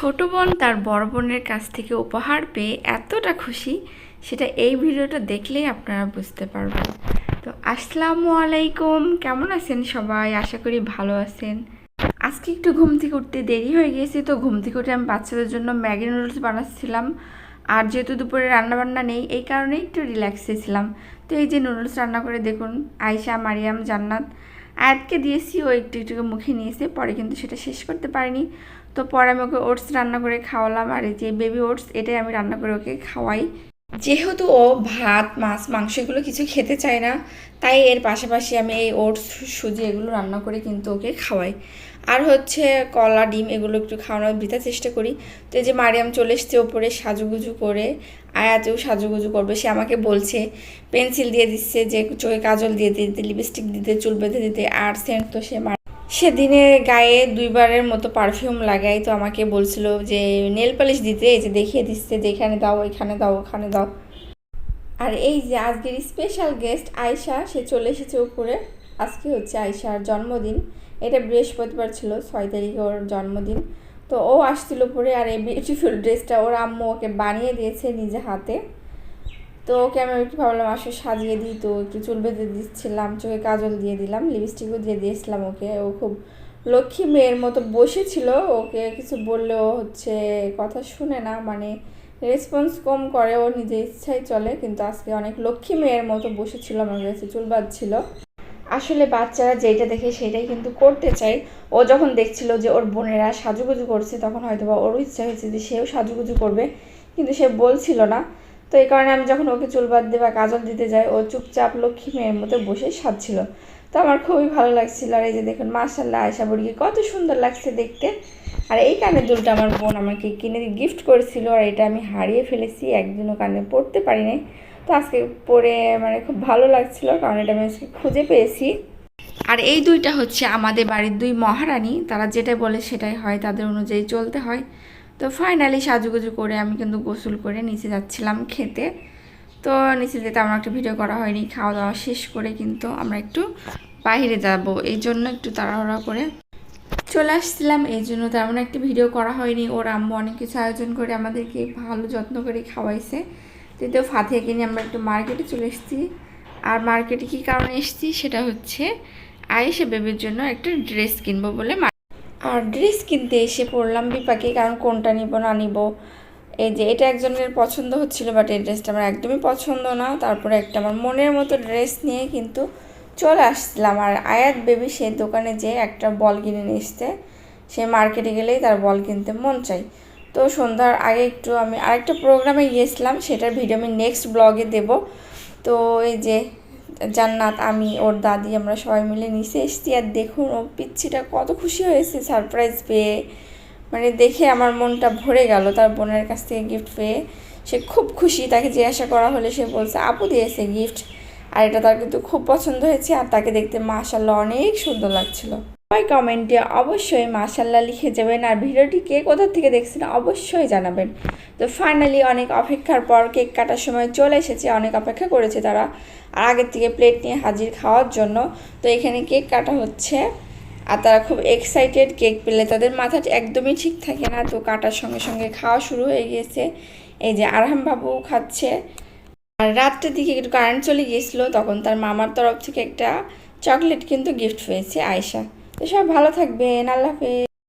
ছোট বোন তার বড় বোনের কাছ থেকে উপহার পেয়ে এতটা খুশি, সেটা এই ভিডিওটা দেখলেই আপনারা বুঝতে পারবেন। তো আসসালামু আলাইকুম, কেমন আছেন সবাই? আশা করি ভালো আছেন। আজকে একটু ঘুম থেকে উঠতে দেরি হয়ে গিয়েছে, তো ঘুম থেকে উঠে আমি বাচ্চাদের জন্য ম্যাগি নুডলস বানাচ্ছিলাম। আর যেহেতু দুপুরে রান্নাবান্না নেই, এই কারণে একটু রিল্যাক্সে ছিলাম। তো এই যে নুডলস রান্না করে দেখুন, আয়শা, মারিয়াম, জান্নাত, আয়াতকে দিয়েছি, ও একটু একটু মুখে নিয়েছে, পরে কিন্তু সেটা শেষ করতে পারিনি। তো পরে আমি ওকে ওটস রান্না করে খাওয়ালাম, আর এই যে বেবি ওটস, এটাই আমি রান্না করে ওকে খাওয়াই। যেহেতু ও ভাত, মাছ, মাংস এগুলো কিছু খেতে চায় না, তাই এর পাশাপাশি আমি এই ওটস, সুজি এগুলো রান্না করে কিন্তু ওকে খাওয়াই। আর হচ্ছে কলা, ডিম এগুলো একটু খাওয়ানোর বৃথা চেষ্টা করি। তো এই যে মারিয়াম চলে এসছে ওপরে সাজুগুজু করে, আয়াতেও সাজুগুজু করবে। সে আমাকে বলছে, পেন্সিল দিয়ে দিচ্ছে, যে চোখে কাজল দিয়ে দিতে, লিপস্টিক দিতে, চুল বেঁধে দিতে, আর সেন্ট তো সেদিনে গায়ে দুইবারের মতো পারফিউম লাগাই। তো আমাকে বলছিল যে নেল পালিশ দিতে, এই যে দেখিয়ে দিচ্ছে যে এখানে দাও, এখানে দাও, ওখানে দাও। আর এই যে আজকের স্পেশাল গেস্ট আয়শা, সে চলে এসেছে উপরে। আজকে হচ্ছে আয়শার জন্মদিন, এটা বৃহস্পতিবার ছিল, 6 তারিখে ওর জন্মদিন। তো ও আসছিল উপরে, আর এই বিউটিফুল ড্রেসটা ওর আম্মু ওকে বানিয়ে দিয়েছে নিজে হাতে। তো ওকে আমি একটু ভাবলাম আসো সাজিয়ে দিই, তো একটু চুল বেঁধে দিচ্ছিলাম, চোখে কাজল দিয়ে দিলাম, লিপস্টিকও দিয়ে দিয়েছিলাম ওকে। ও খুব লক্ষ্মী মেয়ের মতো বসেছিল, ওকে কিছু বললেও হচ্ছে কথা শুনে না, মানে রেসপন্স কম করে, ও নিজে ইচ্ছাই চলে। কিন্তু আজকে অনেক লক্ষ্মী মেয়ের মতো বসেছিল আমার কাছে, চুল বাঁধছিল। আসলে বাচ্চারা যেটা দেখে সেটাই কিন্তু করতে চায়। ও যখন দেখছিল যে ওর বোনেরা সাজুগুজু করছে, তখন হয়তো বা ওরও ইচ্ছা হয়েছে যে সেও সাজুগুজু করবে, কিন্তু সে বলছিল না। তো এই কারণে আমি যখন ওকে চুল বাঁধতে বা কাজল দিতে যাই, ও চুপচাপ লক্ষ্মী মেয়ের মতো বসে সাজছিল। তো আমার খুবই ভালো লাগছিল। আর এই যে দেখুন, মাশাআল্লাহ, আয়শা বুড়িকে কত সুন্দর লাগছে দেখতে। আর এই কানের দুলটা আমার বোন আমাকে কিনে গিফট করেছিল, আর এটা আমি হারিয়ে ফেলেছি, একদিনও কানে পরতে পারি নাই। তো আজকে পরে মানে খুব ভালো লাগছিল, কারণ এটা আমি আজকে খুঁজে পেয়েছি। আর এই দুইটা হচ্ছে আমাদের বাড়ির দুই মহারানী, তারা যেটা বলে সেটাই হয়, তাদের অনুযায়ী চলতে হয়। তো ফাইনালি সাজুগুজু করে আমি কিন্তু গোসল করে নিচে যাচ্ছিলাম খেতে। তো নিচে যেতে আমার একটা ভিডিও করা হয়নি, খাওয়া দাওয়া শেষ করে কিন্তু আমরা একটু বাইরে যাব, এই জন্য একটু তাড়াহুড়া করে চলে আসছিলাম, এই জন্য তেমন একটা ভিডিও করা হয়নি। ওর আম্মু অনেক কিছু আয়োজন করে আমাদেরকে ভালো যত্ন করে খাওয়াইছে। তো ফাতিহাকে নিয়ে আমরা একটু মার্কেটে চলে এসেছি। আর মার্কেটে কী কারণে এসেছি সেটা হচ্ছে আয়েশা বেবির জন্য একটা ড্রেস কিনবো বলে। আর ড্রেস কিনতে এসে পড়লাম বিপাকে, কারণ কোনটা নিব না নিব। এই যে এটা একজনের পছন্দ হচ্ছিল, বাট এই ড্রেসটা আমার একদমই পছন্দ না। তারপরে একটা আমার মনের মতো ড্রেস নিয়ে কিন্তু চলে আসছিলাম। আর আয়াত বেবি সে দোকানে যেয়ে একটা বল কিনে নিয়ে এসছে, সে মার্কেটে গেলেই তার বল কিনতে মন চাই। তো সন্ধ্যার আগে একটু আমি আরেকটা প্রোগ্রামে গিয়েছিলাম, সেটার ভিডিও আমি নেক্সট ব্লগে দেব। তো এই যে জান্নাত, আমি, ওর দাদি, আমরা সবাই মিলে নিচে এসেছি। আর দেখুন ও পিচ্ছিটা কত খুশি হয়েছে সারপ্রাইজ পেয়ে, মানে দেখে আমার মনটা ভরে গেল। তার বোনের কাছ থেকে গিফট পেয়ে সে খুব খুশি। তাকে জিজ্ঞাসা করা হলে সে বলছে আপু দিয়েছে গিফট, আর এটা তার কিন্তু খুব পছন্দ হয়েছে। আর তাকে দেখতে মাশাআল্লাহ অনেক সুন্দর লাগছিল। সবাই কমেন্টে অবশ্যই মাশাআল্লাহ লিখে যাবেন, আর ভিডিওটি কে কোথা থেকে দেখছেন অবশ্যই জানাবেন। তো ফাইনালি অনেক অপেক্ষার পর কেক কাটার সময় চলে এসেছে, অনেক অপেক্ষা করেছে তারা, আর আগের থেকে প্লেট নিয়ে হাজির খাওয়ার জন্য। তো এখানে কেক কাটা হচ্ছে, আর তারা খুব এক্সাইটেড। কেক পেলে তাদের মাথাটা একদমই ঠিক থাকে না, তো কাটার সঙ্গে সঙ্গে খাওয়া শুরু হয়ে গিয়েছে। এই যে আরহাম বাবু খাচ্ছে। আর রাতটার দিকে একটু কারেন্ট চলে গিয়েছিলো, তখন তার মামার তরফ থেকে একটা চকলেট কিন্তু গিফট পেয়েছে আয়শা। তো সব ভালো থাকবেন, আল্লাহ হাফেজ।